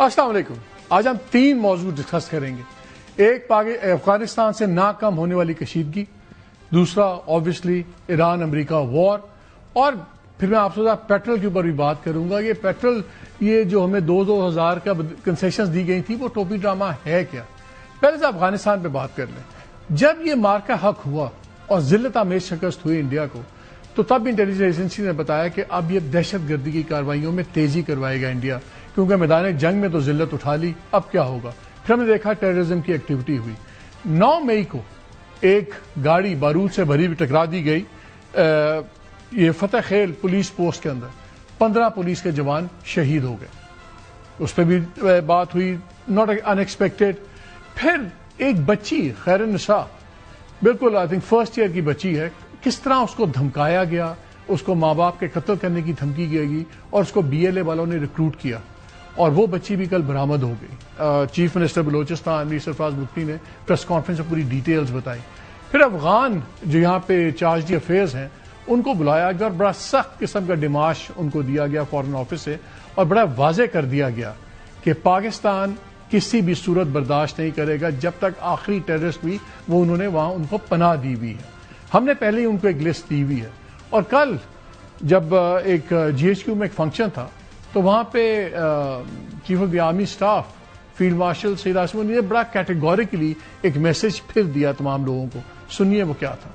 السلام علیکم. آج ہم 3 موضوع ڈسکس کریں گے. ایک افغانستان سے نہ کم ہونے والی کشیدگی، دوسرا آبویسلی ایران امریکہ وار، اور پھر میں آپ سے پیٹرول کے اوپر بھی بات کروں گا. یہ پیٹرول یہ جو ہمیں 2000 کا کنسیشنز دی گئی تھی وہ ٹوپی ڈرامہ ہے کیا؟ پہلے سے افغانستان پہ بات کر لیں. جب یہ مارکا حق ہوا اور ذلت آمیز شکست ہوئی انڈیا کو، تو تب انٹیلیجنس ایجنسی نے بتایا کہ اب یہ دہشت گردی کی کارروائیوں میں تیزی کروائے گا انڈیا، کیونکہ میدان جنگ میں تو ذلت اٹھا لی، اب کیا ہوگا. پھر ہم نے دیکھا ٹیررزم کی ایکٹیویٹی ہوئی. 9 مئی کو ایک گاڑی بارود سے بھری ہوئی ٹکرا دی گئی یہ فتح خیل پولیس پوسٹ کے اندر. 15 پولیس کے جوان شہید ہو گئے. اس پہ بھی بات ہوئی، ناٹ ان ایکسپیکٹڈ. پھر ایک بچی خیر النساء، بالکل آئی تھنک فرسٹ ایئر کی بچی ہے، کس طرح اس کو دھمکایا گیا، اس کو ماں باپ کے قتل کرنے کی دھمکی گئی اور اس کو BLA والوں نے ریکروٹ کیا، اور وہ بچی بھی کل برآمد ہو گئی. چیف منسٹر بلوچستان میر سرفراز مفتی نے پریس کانفرنس میں پوری ڈیٹیلز بتائی. پھر افغان جو یہاں پہ چارج افیئرز ہیں ان کو بلایا گیا اور بڑا سخت قسم کا ڈیماش ان کو دیا گیا فارن آفس سے، اور بڑا واضح کر دیا گیا کہ پاکستان کسی بھی صورت برداشت نہیں کرے گا جب تک آخری ٹیررسٹ بھی وہ انہوں نے وہاں ان کو پناہ دی ہوئی ہے. ہم نے پہلے ہی ان کو ایک لسٹ دی ہوئی ہے. اور کل جب ایک GHQ میں ایک فنکشن تھا تو وہاں پہ chief of the army staff field marshal Syed Asim نے بڑا کیٹیگوریکلی ایک میسج پھر دیا تمام لوگوں کو. سنیے وہ کیا تھا.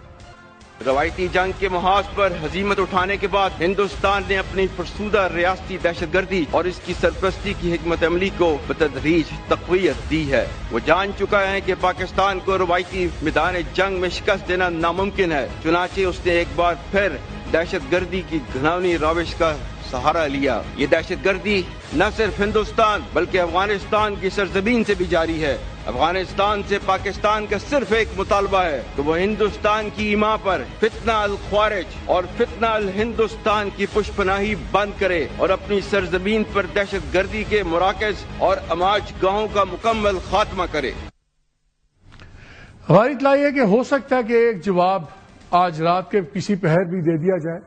روایتی جنگ کے محاذ پر ہزیمت اٹھانے کے بعد ہندوستان نے اپنی فرسودہ ریاستی دہشت گردی اور اس کی سرپرستی کی حکمت عملی کو بتدریج تقویت دی ہے. وہ جان چکا ہے کہ پاکستان کو روایتی میدان جنگ میں شکست دینا ناممکن ہے، چنانچہ اس نے ایک بار پھر دہشت گردی کی گھناؤنی روش کا سہارا لیا. یہ دہشت گردی نہ صرف ہندوستان بلکہ افغانستان کی سرزمین سے بھی جاری ہے. افغانستان سے پاکستان کا صرف ایک مطالبہ ہے کہ وہ ہندوستان کی ایما پر فتنہ الخوارج اور فتنہ الہندوستان کی پشپناہی بند کرے اور اپنی سرزمین پر دہشت گردی کے مراکز اور اماج گاہوں کا مکمل خاتمہ کرے. ہماری اطلاع یہ ہے کہ ہو سکتا ہے کہ ایک جواب آج رات کے کسی پہر بھی دے دیا جائے،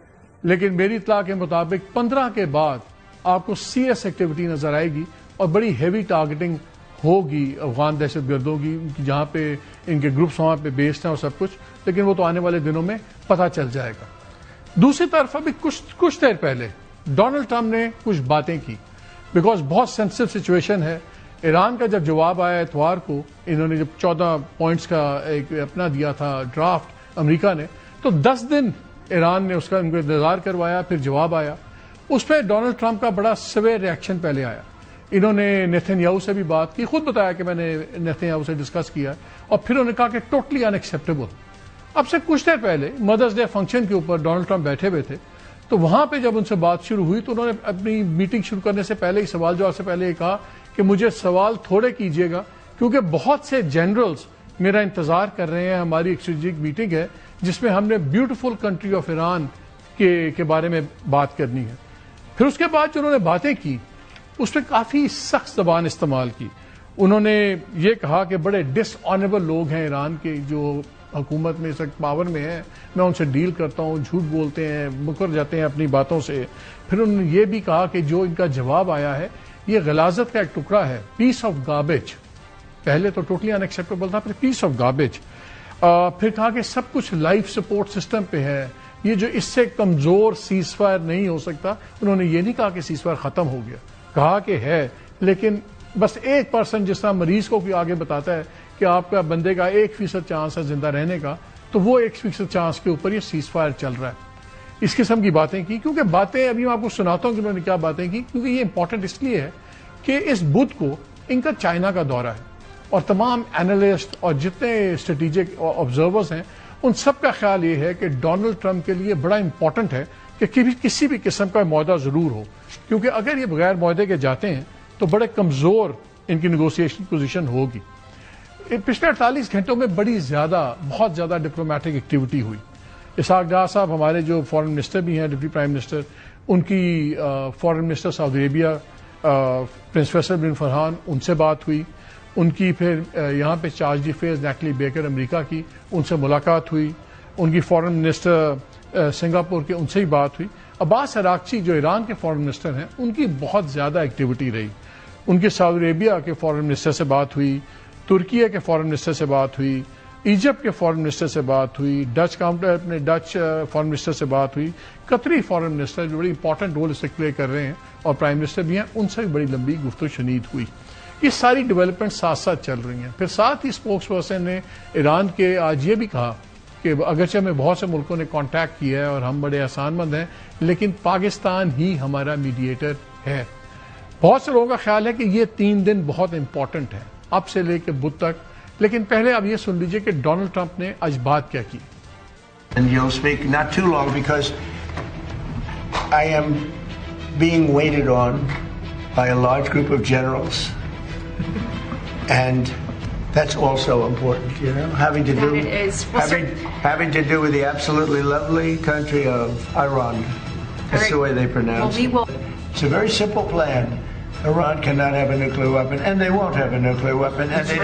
لیکن میری اطلاع کے مطابق 15 کے بعد آپ کو سیریس ایکٹیویٹی نظر آئے گی اور بڑی ہیوی ٹارگیٹنگ ہوگی افغان دہشت گردوں کی، جہاں پہ ان کے گروپس وہاں پہ بیسڈ ہیں اور سب کچھ، لیکن وہ تو آنے والے دنوں میں پتہ چل جائے گا. دوسری طرف ابھی کچھ دیر پہلے ڈونلڈ ٹرمپ نے کچھ باتیں کی، بیکاز بہت سینسٹیو سچویشن ہے. ایران کا جب جواب آیا اتوار کو، انہوں نے جب 14 پوائنٹس کا ایک اپنا دیا تھا ڈرافٹ امریکہ نے، تو 10 دن ایران نے اس کا ان کو انتظار کروایا، پھر جواب آیا. اس پہ ڈونلڈ ٹرمپ کا بڑا سویر ریئیکشن پہلے آیا. انہوں نے نیتن یاہو سے بھی بات کی، خود بتایا کہ میں نے نیتن یاہو سے ڈسکس کیا، اور پھر انہوں نے کہا کہ ٹوٹلی ان ایکسیپٹیبل. اب سے کچھ دیر پہلے مدرس ڈے فنکشن کے اوپر ڈونلڈ ٹرمپ بیٹھے ہوئے تھے، تو وہاں پہ جب ان سے بات شروع ہوئی تو انہوں نے اپنی میٹنگ شروع کرنے سے پہلے ہی سوال جواب سے پہلے یہ کہا کہ مجھے سوال تھوڑے کیجیے گا کیونکہ بہت سے جنرلز میرا انتظار کر رہے ہیں. ہماری ایک اسٹریٹجک میٹنگ ہے جس میں ہم نے بیوٹیفل کنٹری آف ایران کے بارے میں بات کرنی ہے. پھر اس کے بعد جو انہوں نے باتیں کی اس میں کافی سخت زبان استعمال کی. انہوں نے یہ کہا کہ بڑے ڈس آنریبل لوگ ہیں ایران کے جو حکومت میں اس وقت پاور میں ہیں، میں ان سے ڈیل کرتا ہوں، جھوٹ بولتے ہیں، مکر جاتے ہیں اپنی باتوں سے. پھر انہوں نے یہ بھی کہا کہ جو ان کا جواب آیا ہے یہ غلاظت کا ایک ٹکڑا ہے، پیس آف گاربیج. پہلے تو ٹوٹلی ان ایکسیپٹیبل تھا، پھر پیس آف گاربیج. پھر کہا کہ سب کچھ لائف سپورٹ سسٹم پہ ہے، یہ جو اس سے کمزور سیز فائر نہیں ہو سکتا. انہوں نے یہ نہیں کہا کہ سیز فائر ختم ہو گیا، کہا کہ ہے، لیکن بس 1% جس طرح مریض کو کوئی آگے بتاتا ہے کہ آپ کا بندے کا 1% چانس ہے زندہ رہنے کا، تو وہ 1% چانس کے اوپر یہ سیز فائر چل رہا ہے. اس قسم کی باتیں کی. کیونکہ باتیں ابھی میں آپ کو سناتا ہوں کہ انہوں نے کیا باتیں کی، کیونکہ یہ امپورٹنٹ اس لیے ہے کہ اس بدھ کو ان کا چائنا کا دورہ ہے، اور تمام اینالسٹ اور جتنے اسٹریٹجک آبزرورز ہیں ان سب کا خیال یہ ہے کہ ڈونلڈ ٹرمپ کے لیے بڑا امپورٹنٹ ہے کہ کسی بھی قسم کا معاہدہ ضرور ہو، کیونکہ اگر یہ بغیر معاہدے کے جاتے ہیں تو بڑے کمزور ان کی نیگوسیشن پوزیشن ہوگی. پچھلے 48 گھنٹوں میں بہت زیادہ ڈپلومیٹک ایکٹیویٹی ہوئی. اسحاق ڈار صاحب ہمارے جو فارن منسٹر بھی ہیں، ڈپٹی پرائم منسٹر، ان کی foreign minister Saudi Arabia prince Faisal bin Farhan, ان سے بات ہوئی. ان کی پھر یہاں پہ charge d' affaires Natalie Baker امریکہ کی، ان سے ملاقات ہوئی. ان کی فارن منسٹر سنگاپور کے، ان سے ہی بات ہوئی. عباس عراقچی جو ایران کے فارن منسٹر ہیں، ان کی بہت زیادہ ایکٹیویٹی رہی. ان کی سعودی عربیہ کے فارن منسٹر سے بات ہوئی، ترکیہ کے فارن منسٹر سے بات ہوئی، ایجپٹ کے فارن منسٹر سے بات ہوئی، ڈچ فارن منسٹر سے بات ہوئی، قطری فارن منسٹر جو بڑی امپورٹنٹ رول اس سے پلے کر رہے ہیں اور پرائم منسٹر بھی ہیں، ان سے بھی بڑی لمبی گفتگو شنید ہوئی. یہ ساری ڈیولپمنٹ ساتھ ساتھ چل رہی ہیں. پھر ساتھ ہی اسپوکس پرسن نے ایران کے آج یہ بھی کہا کہ اگرچہ ہمیں بہت سے ملکوں نے کانٹیکٹ کیا ہے اور ہم بڑے احسان مند ہیں، لیکن پاکستان ہی ہمارا میڈیٹر ہے. بہت سے لوگوں کا خیال ہے کہ یہ 3 دن بہت امپورٹنٹ ہے، اب سے لے کے بدھ تک. لیکن پہلے اب یہ سن لیجئے کہ ڈونلڈ ٹرمپ نے آج بات کیا کی. And you'll speak not too long because I am being waited on by a large group of generals. And that's also important, you know, having to do with the absolutely lovely country of Iran. That's the way they pronounce it. It's a very simple plan. Iran cannot have a nuclear weapon, and they won't have a nuclear weapon, and they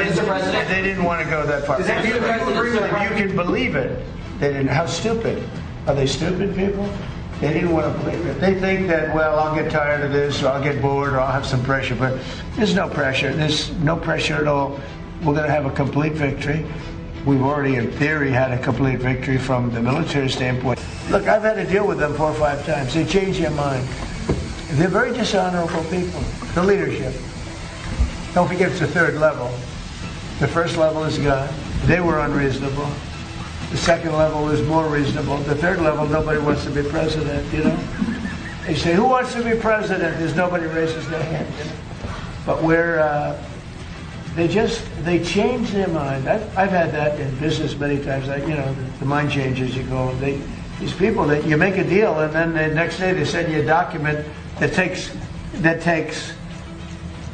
didn't want to go that far. If you can believe it, they didn't. How stupid. Are they stupid people? They didn't want to believe it. They think that, well, I'll get tired of this, or I'll get bored, or I'll have some pressure. But there's no pressure. There's no pressure at all. We're going to have a complete victory. We've already, in theory, had a complete victory from the military standpoint. Look, I've had to deal with them 4 or 5 times. They change their mind. They're very dishonorable people. The leadership. Don't forget it's the 3rd level. The 1st level is gone. They were unreasonable. The 2nd level is more reasonable. The 3rd level, nobody wants to be president, you know. They say, who wants to be president? There's nobody raises their hand, you know. But they change their mind. I've had that in business many times. You know, the mind changes, you go. These people, that you make a deal, and then the next day they send you a document that takes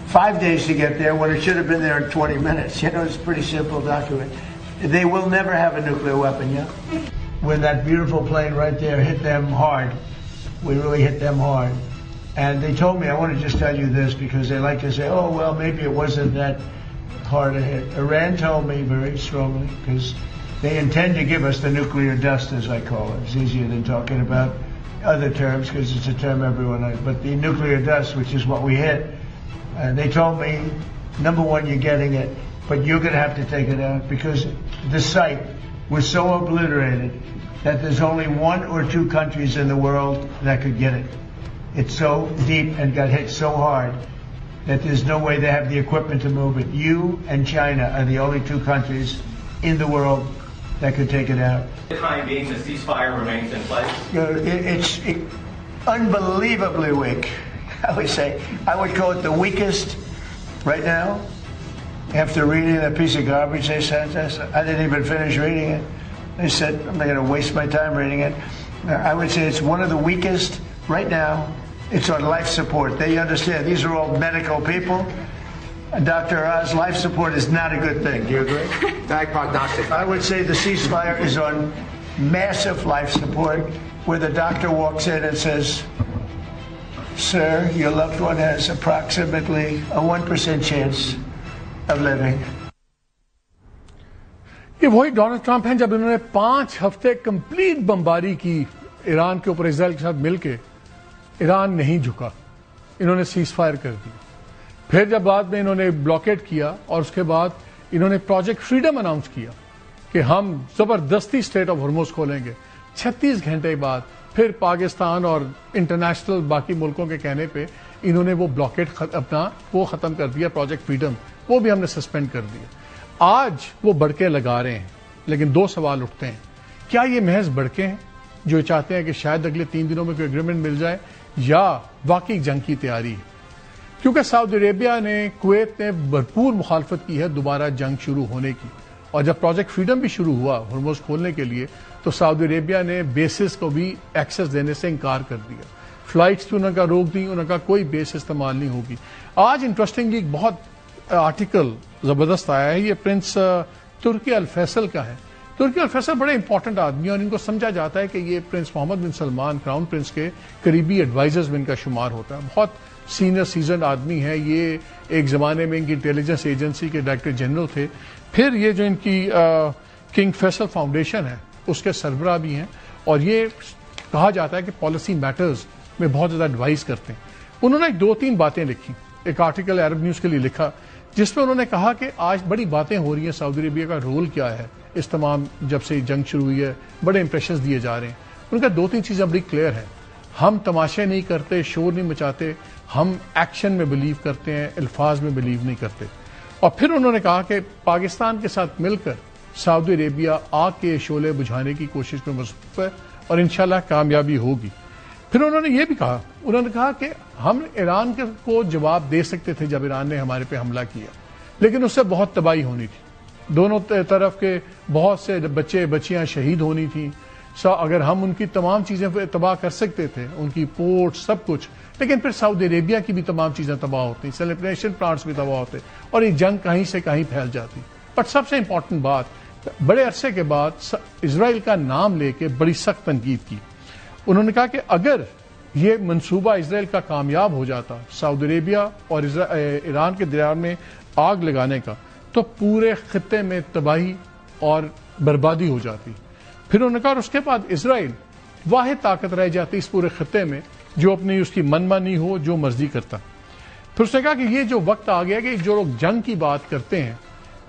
5 days to get there when it should have been there in 20 minutes. You know, it's a pretty simple document. They will never have a nuclear weapon, yeah? When that beautiful plane right there hit them hard, we really hit them hard. And they told me, I want to just tell you this, because they like to say, oh, well, maybe it wasn't that hard a hit. Iran told me very strongly, because they intend to give us the nuclear dust, as I call it. It's easier than talking about other terms, because it's a term everyone knows. But the nuclear dust, which is what we hit, they told me, number one, you're getting it, but you're going to have to take it out, because the site was so obliterated that there's only 1 or 2 countries in the world that could get it. It's so deep and got hit so hard that there's no way they have the equipment to move it. You and China are the only 2 countries in the world that could take it out. For the time being, the ceasefire remains in place? It's unbelievably weak. I would call it the weakest right now. After reading that piece of garbage they sent us, I didn't even finish reading it. They said, I'm not going to waste my time reading it. I would say it's one of the weakest right now. It's on life support. They understand. These are all medical people. And Dr. Oz, life support is not a good thing. Do you agree? Bad prognostic. I would say the ceasefire is on massive life support, where the doctor walks in and says, sir, your loved one has approximately a 1% chance of living. یہ وہی Donald Trump ہیں جب انہوں نے 5 ہفتے complete بمباری کی ایران کے اوپر اسرائیل کے ساتھ مل کے. ایران نہیں جھکا، انہوں نے سیز فائر کر دی. پھر جب بعد میں انہوں نے بلاکیٹ کیا اور اس کے بعد انہوں نے پروجیکٹ فریڈم اناؤنس کیا کہ ہم زبردستی اسٹریٹ آف ہرموز کھولیں گے. 36 گھنٹے بعد پھر پاکستان اور انٹرنیشنل باقی ملکوں کے کہنے پہ انہوں نے وہ بلاکیٹ اپنا وہ ختم کر دیا، پروجیکٹ فریڈم، وہ بھی ہم نے سسپینڈ کر دیا. آج وہ بڑکے لگا رہے ہیں، لیکن 2 سوال اٹھتے ہیں. کیا یہ محض بڑکے ہیں جو چاہتے ہیں کہ شاید اگلے 3 دنوں میں کوئی اگریمنٹ مل جائے، یا واقعی جنگ کی تیاری ہے؟ کیونکہ سعودی عربیہ نے، کویت نے بھرپور مخالفت کی ہے دوبارہ جنگ شروع ہونے کی. اور جب پروجیکٹ فریڈم بھی شروع ہوا ہرموز کھولنے کے لیے تو سعودی عربیہ نے بیسز کو بھی ایکسس دینے سے انکار کر دیا. فلائٹس بھی انہوں کا روک دی، انہوں کا کوئی بیس استعمال نہیں ہوگی. آج انٹرسٹنگلی ایک بہت آرٹیکل زبردست آیا ہے، یہ پرنس ترکی الفیصل کا ہے. ترکی الفیصل بڑے امپورٹنٹ آدمی ہیں اور ان کو سمجھا جاتا ہے کہ یہ پرنس محمد بن سلمان کراؤن پرنس کے قریبی ایڈوائزرز میں ان کا شمار ہوتا ہے. بہت سینئر سیزنڈ آدمی ہے. یہ ایک زمانے میں ان کی انٹیلیجنس ایجنسی کے ڈائریکٹر جنرل تھے. پھر یہ جو ان کی کنگ فیصل فاؤنڈیشن ہے اس کے سربراہ بھی ہیں، اور یہ کہا جاتا ہے کہ پالیسی میٹرز میں بہت زیادہ ایڈوائز کرتے ہیں. انہوں نے 2-3 باتیں لکھی. ایک آرٹیکل عرب نیوز کے لیے لکھا جس میں انہوں نے کہا کہ آج بڑی باتیں ہو رہی ہیں، سعودی عربیہ کا رول کیا ہے اس تمام جب سے جنگ شروع ہوئی ہے، بڑے امپریشنز دیے جا رہے ہیں. ان کا 2-3 چیزیں بڑی کلیئر ہیں. ہم تماشے نہیں کرتے، شور نہیں مچاتے، ہم ایکشن میں بلیو کرتے ہیں، الفاظ میں بلیو نہیں کرتے. اور پھر انہوں نے کہا کہ پاکستان کے ساتھ مل کر سعودی عربیہ آگ کے شعلے بجھانے کی کوشش میں مصروف ہے اور انشاءاللہ کامیابی ہوگی. پھر انہوں نے یہ بھی کہا، انہوں نے کہا کہ ہم ایران کو جواب دے سکتے تھے جب ایران نے ہمارے پہ حملہ کیا، لیکن اس سے بہت تباہی ہونی تھی، دونوں طرف کے بہت سے بچے بچیاں شہید ہونی تھیں. اگر ہم ان کی تمام چیزیں تباہ کر سکتے تھے، ان کی پورٹ سب کچھ، لیکن پھر سعودی عربیہ کی بھی تمام چیزیں تباہ ہوتی، سیلیبریشن پلانٹس بھی تباہ ہوتے اور یہ جنگ کہیں سے کہیں پھیل جاتی. بٹ سب سے امپورٹنٹ بات، بڑے عرصے کے بعد اسرائیل کا نام لے کے بڑی سخت تنقید کی. انہوں نے کہا کہ اگر یہ منصوبہ اسرائیل کا کامیاب ہو جاتا، سعودی عربیہ اور ایران کے درمیان میں آگ لگانے کا، تو پورے خطے میں تباہی اور بربادی ہو جاتی. پھر انہوں نے کہا اور اس کے بعد اسرائیل واحد طاقت رہ جاتی اس پورے خطے میں جو اپنی اس کی منمانی ہو، جو مرضی کرتا. پھر اس نے کہا کہ یہ جو وقت آ گیا کہ جو لوگ جنگ کی بات کرتے ہیں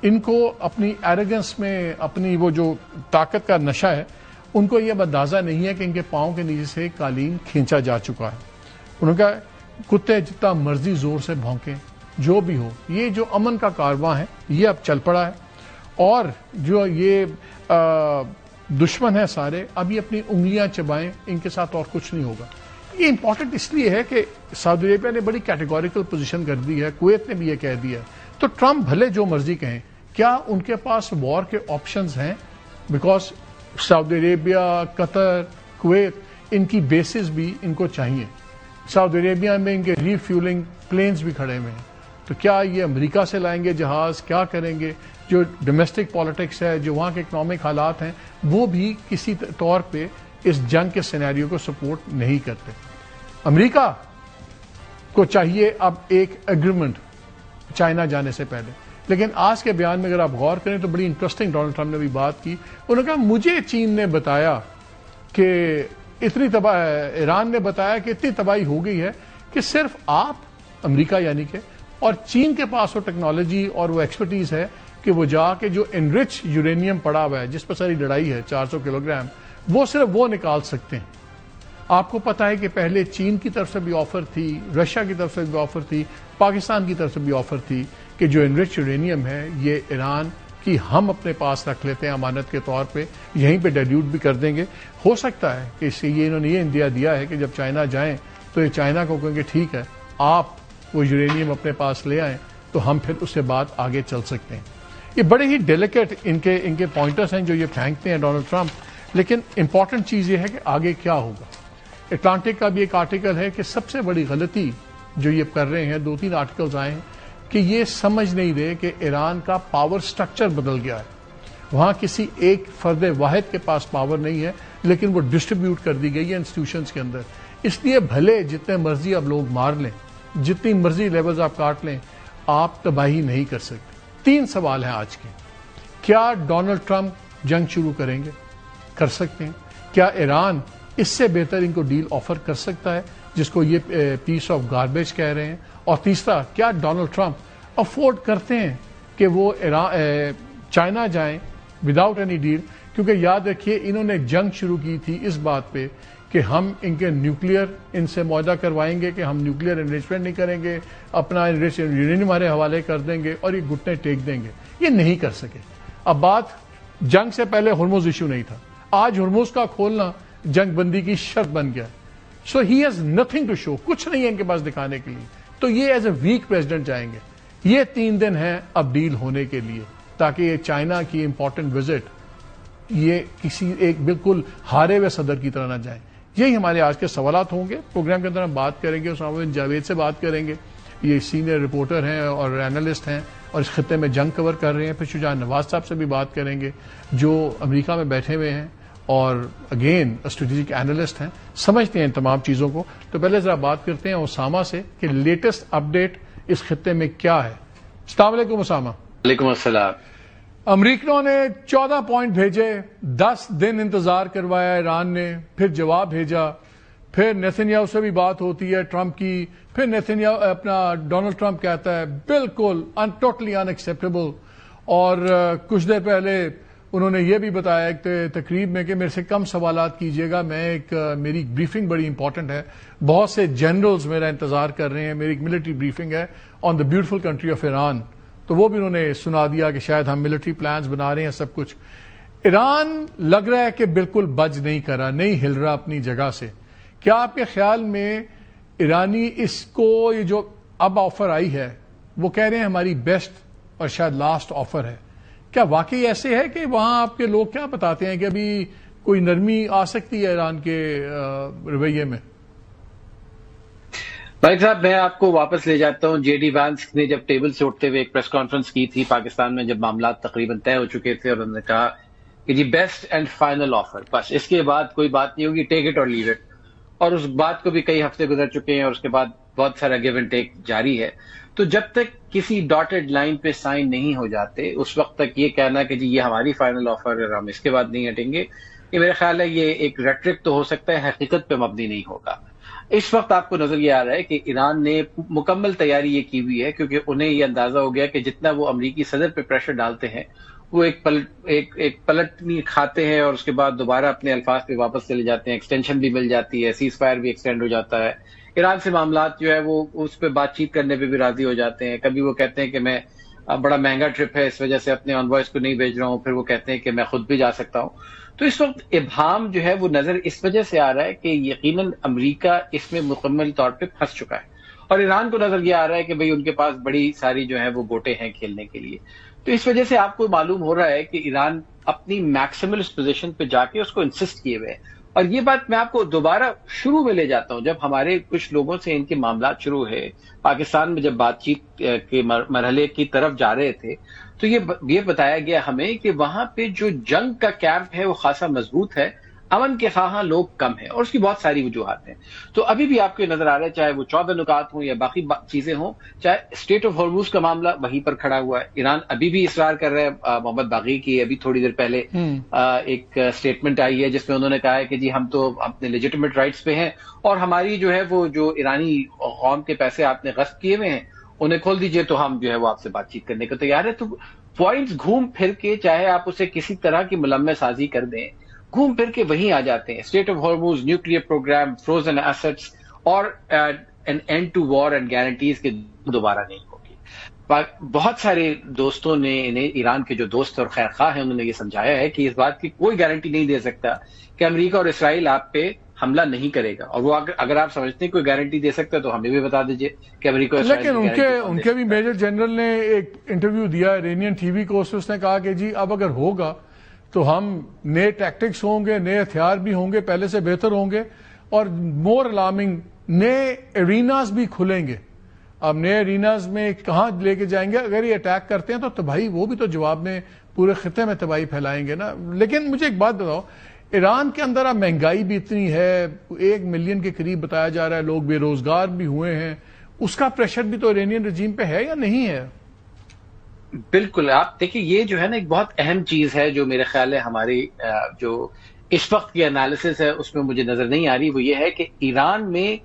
ان کو اپنی ایروگنس میں، اپنی وہ جو طاقت کا نشہ ہے، ان کو یہ اندازہ نہیں ہے کہ ان کے پاؤں کے نیچے سے قالین کھینچا جا چکا ہے. انہوں نے کہا کتے جتنا مرضی زور سے بھونکیں، جو بھی ہو، یہ جو امن کا کارواں ہے یہ اب چل پڑا ہے، اور جو یہ دشمن ہے سارے اب یہ اپنی انگلیاں چبائیں، ان کے ساتھ اور کچھ نہیں ہوگا. یہ امپورٹنٹ اس لیے ہے کہ سعودی عربیہ نے بڑی کیٹیگوریکل پوزیشن کر دی ہے، کویت نے بھی یہ کہہ دیا ہے. تو ٹرمپ بھلے جو مرضی کہیں، کیا ان کے پاس وار کے آپشنز ہیں؟ Because Saudi Arabia, Qatar, Kuwait, ان کی بیسز بھی ان کو چاہیے. سعودی عربیہ میں ان کے ری فیولنگ پلینز بھی کھڑے ہوئے ہیں. تو کیا یہ امریکہ سے لائیں گے جہاز؟ کیا کریں گے؟ جو ڈومیسٹک پالیٹکس ہے، جو وہاں کے اکنامک حالات ہیں، وہ بھی کسی طور پہ اس جنگ کے سینیریو کو سپورٹ نہیں کرتے. امریکہ کو چاہیے اب ایک ایگریمنٹ چائنا جانے سے پہلے. لیکن آج کے بیان میں اگر آپ غور کریں تو بڑی انٹرسٹنگ ڈونلڈ ٹرمپ نے بھی بات کی. انہوں نے کہا مجھے چین نے بتایا کہ ایران نے بتایا کہ اتنی تباہی ہو گئی ہے کہ صرف آپ، امریکہ یعنی کہ، اور چین کے پاس وہ ٹیکنالوجی اور وہ ایکسپرٹیز ہے کہ وہ جا کے جو انرچ یورینیم پڑا ہوا ہے، جس پر ساری لڑائی ہے 400 کلو گرام، وہ صرف وہ نکال سکتے ہیں. آپ کو پتا ہے کہ پہلے چین کی طرف سے بھی آفر تھی، رشیا کی طرف سے بھی آفر تھی، پاکستان کی طرف سے بھی آفر تھی کہ جو انرچ یورینیم ہے یہ ایران کی ہم اپنے پاس رکھ لیتے ہیں امانت کے طور پہ، یہیں پہ ڈیلیوٹ بھی کر دیں گے. ہو سکتا ہے کہ اس سے یہ انہوں نے یہ اندیا دیا ہے کہ جب چائنا جائیں تو یہ چائنا کو کہیں گے ٹھیک ہے آپ وہ یورینیم اپنے پاس لے آئیں تو ہم پھر اس سے بات آگے چل سکتے ہیں. یہ بڑے ہی ڈیلیکیٹ ان کے پوائنٹرز ہیں جو یہ پھینکتے ہیں ڈونلڈ ٹرمپ. لیکن امپورٹنٹ چیز یہ ہے کہ آگے کیا ہوگا. اٹلانٹک کا بھی ایک آرٹیکل ہے کہ سب سے بڑی غلطی جو یہ کر رہے ہیں، 2-3 آرٹیکلز آئے ہیں کہ یہ سمجھ نہیں رہے کہ ایران کا پاور سٹرکچر بدل گیا ہے. وہاں کسی ایک فرد واحد کے پاس پاور نہیں ہے، لیکن وہ ڈسٹریبیوٹ کر دی گئی ہے انسٹیٹیوشنز کے اندر. اس لیے بھلے جتنے مرضی اب لوگ مار لیں، جتنی مرضی لیولز آپ کاٹ لیں، آپ تباہی نہیں کر سکتے. 3 سوال ہیں آج کے. کیا ڈونلڈ ٹرمپ جنگ شروع کریں گے؟ کر سکتے ہیں. کیا ایران اس سے بہتر ان کو ڈیل آفر کر سکتا ہے جس کو یہ پیس آف گاربیج کہہ رہے ہیں؟ اور تیسرا، کیا ڈونلڈ ٹرمپ افورڈ کرتے ہیں کہ وہ چائنا جائیں وداؤٹ اینی ڈیل؟ کیونکہ یاد رکھیے انہوں نے جنگ شروع کی تھی اس بات پہ کہ ہم ان کے نیوکلیئر ان سے معاہدہ کروائیں گے کہ ہم نیوکلیئر انریچمنٹ نہیں کریں گے، اپنا یورینیم ہمارے حوالے کر دیں گے اور یہ گھٹنے ٹیک دیں گے. یہ نہیں کر سکے. اب بات جنگ سے پہلے ہرمز ایشو نہیں تھا، آج ہرمز کا کھولنا جنگ بندی کی شرط بن گیا. So he has nothing to show, کچھ نہیں ہے ان کے پاس دکھانے کے لیے. تو یہ ایز اے ویک پریزیڈنٹ جائیں گے. یہ 3 دن ہیں اب ڈیل ہونے کے لیے، تاکہ یہ چائنا کی امپورٹنٹ وزٹ یہ کسی ایک بالکل ہارے ہوئے صدر کی طرح نہ جائیں. یہی ہمارے آج کے سوالات ہوں گے. پروگرام کے اندر ہم بات کریں گے اسامہ بن جاوید سے، بات کریں گے، یہ سینئر رپورٹر ہیں اور اینالسٹ ہیں اور اس خطے میں جنگ کور کر رہے ہیں. پھر شجاع نواز صاحب سے بھی بات کریں گے جو امریکہ میں بیٹھے ہوئے ہیں اور اگین اسٹریٹجک اینالسٹ ہیں، سمجھتے ہیں ان تمام چیزوں کو. تو پہلے ذرا بات کرتے ہیں اسامہ سے کہ لیٹسٹ اپڈیٹ اس خطے میں کیا ہے. السلام علیکم اسامہ. وعلیکم السلام. امریکنوں نے 14 پوائنٹ بھیجے، 10 دن انتظار کروایا ایران نے، پھر جواب بھیجا. پھر نیتنیاہو سے بھی بات ہوتی ہے ٹرمپ کی، پھر نیتنیاہو اپنا ڈونلڈ ٹرمپ کہتا ہے بالکل ٹوٹلی ان ایکسیپٹیبل. اور کچھ دیر پہلے انہوں نے یہ بھی بتایا ایک تقریب میں کہ میرے سے کم سوالات کیجیے گا، میری بریفنگ بڑی امپورٹنٹ ہے، بہت سے جنرلز میرا انتظار کر رہے ہیں، میری ایک ملٹری بریفنگ ہے on the beautiful country of Iran. تو وہ بھی انہوں نے سنا دیا کہ شاید ہم ملٹری پلانز بنا رہے ہیں سب کچھ. ایران لگ رہا ہے کہ بالکل بج نہیں کر رہا، نہیں ہل رہا اپنی جگہ سے. کیا آپ کے خیال میں ایرانی اس کو یہ جو اب آفر آئی ہے وہ کہہ رہے ہیں ہماری بیسٹ اور شاید لاسٹ آفر ہے، کیا واقعی ایسے ہے کہ وہاں آپ کے لوگ کیا بتاتے ہیں کہ ابھی کوئی نرمی آ سکتی ہے ایران کے رویے میں؟ بھائی صاحب میں آپ کو واپس لے جاتا ہوں. جے ڈی وانس نے جب ٹیبل سے اٹھتے ہوئے ایک پریس کانفرنس کی تھی پاکستان میں، جب معاملات تقریباً طے ہو چکے تھے، اور انہوں نے کہا کہ جی بیسٹ اینڈ فائنل آفر، بس اس کے بعد کوئی بات نہیں ہوگی، ٹیک اٹ اور لیو اٹ. اور اس بات کو بھی کئی ہفتے گزر چکے ہیں اور اس کے بعد بہت سارا گیو اینڈ ٹیک جاری ہے. تو جب تک کسی ڈاٹڈ لائن پہ سائن نہیں ہو جاتے اس وقت تک یہ کہنا کہ جی یہ ہماری فائنل آفر ہے، ہم اس کے بعد نہیں ہٹیں گے، یہ میرا خیال ہے یہ ایک ریٹرک تو ہو سکتا ہے، حقیقت پہ مبنی نہیں ہوگا. اس وقت آپ کو نظر یہ آ رہا ہے کہ ایران نے مکمل تیاری یہ کی ہوئی ہے، کیونکہ انہیں یہ اندازہ ہو گیا کہ جتنا وہ امریکی صدر پہ پریشر ڈالتے ہیں وہ ایک پلٹ نہیں کھاتے ہیں اور اس کے بعد دوبارہ اپنے الفاظ پہ واپس چلے جاتے ہیں، ایکسٹینشن بھی مل جاتی ہے، سیز فائر بھی ایکسٹینڈ ہو جاتا ہے. ایران سے معاملات جو ہے وہ اس پہ بات چیت کرنے پہ بھی راضی ہو جاتے ہیں. کبھی وہ کہتے ہیں کہ میں بڑا مہنگا ٹرپ ہے اس وجہ سے اپنے انوائس کو نہیں بھیج رہا ہوں، پھر وہ کہتے ہیں کہ میں خود بھی جا سکتا ہوں. تو اس وقت ابہام جو ہے وہ نظر اس وجہ سے آ رہا ہے کہ یقیناً امریکہ اس میں مکمل طور پہ پھنس چکا ہے، اور ایران کو نظر یہ آ رہا ہے کہ بھئی ان کے پاس بڑی ساری جو ہے وہ گوٹے ہیں کھیلنے کے لیے. تو اس وجہ سے آپ کو معلوم ہو رہا ہے کہ ایران اپنی میکسیملسٹ پوزیشن پہ جا کے اس کو انسسٹ کیے ہوئے. اور یہ بات میں آپ کو دوبارہ شروع میں لے جاتا ہوں، جب ہمارے کچھ لوگوں سے ان کے معاملات شروع ہوئے پاکستان میں، جب بات چیت کے مرحلے کی طرف جا رہے تھے، تو یہ بتایا گیا ہمیں کہ وہاں پہ جو جنگ کا کیمپ ہے وہ خاصا مضبوط ہے، امن کے خواہاں لوگ کم ہیں، اور اس کی بہت ساری وجوہات ہیں. تو ابھی بھی آپ کو نظر آ رہا ہے، چاہے وہ 14 نکات ہوں یا باقی چیزیں ہوں، چاہے اسٹیٹ آف ہارموز کا معاملہ وہیں پر کھڑا ہوا ہے. ایران ابھی بھی اصرار کر رہا ہے. محمد باغی کی ابھی تھوڑی دیر پہلے ایک اسٹیٹمنٹ آئی ہے جس میں انہوں نے کہا ہے کہ جی ہم تو اپنے لیجیٹمیٹ رائٹس پہ ہیں، اور ہماری جو ہے وہ جو ایرانی قوم کے پیسے آپ نے غصب کیے ہوئے ہیں انہیں کھول دیجئے تو ہم جو ہے وہ آپ سے بات چیت کرنے کو تیار ہے. تو پوائنٹس گھوم پھر کے، چاہے آپ اسے کسی طرح کی ملمح سازی کر دیں، گھوم پھر کے وہیں آ جاتے ہیں. Strait of Hormuz, nuclear programme, frozen assets, اور an end to war and guarantees کے دوبارہ نہیں ہوگی. بہت سارے دوستوں نے انہیں، ایران کے جو دوست اور خیر خواہ ہیں، انہوں نے یہ سمجھایا ہے کہ اس بات کی کوئی گارنٹی نہیں دے سکتا کہ امریکہ اور اسرائیل آپ پہ حملہ نہیں کرے گا. اور وہ اگر آپ سمجھتے ہیں کوئی گارنٹی دے سکتا ہے تو ہمیں بھی بتا دیجئے کہ امریکہ اور اسرائیل. لیکن ان کے بھی میجر جنرل نے ایک انٹرویو دیا ایرانین ٹی وی کو، اس نے کہا کہ جی اب اگر ہوگا تو ہم نئے ٹیکٹکس ہوں گے، نئے ہتھیار بھی ہوں گے، پہلے سے بہتر ہوں گے، اور مور الارمنگ نئے ایریناز بھی کھلیں گے. اب نئے ایریناز میں کہاں لے کے جائیں گے؟ اگر یہ اٹیک کرتے ہیں تو تباہی، وہ بھی تو جواب میں پورے خطے میں تباہی پھیلائیں گے نا. لیکن مجھے ایک بات بتاؤ، ایران کے اندر اب مہنگائی بھی اتنی ہے، 1 ملین کے قریب بتایا جا رہا ہے، لوگ بے روزگار بھی ہوئے ہیں، اس کا پریشر بھی تو ایرانین رجیم پہ ہے یا نہیں ہے؟ بالکل. آپ دیکھیں یہ جو ہے نا ایک بہت اہم چیز ہے جو میرے خیال ہے ہماری جو اس وقت کی انالیسس ہے اس میں مجھے نظر نہیں آ رہی، وہ یہ ہے کہ ایران میں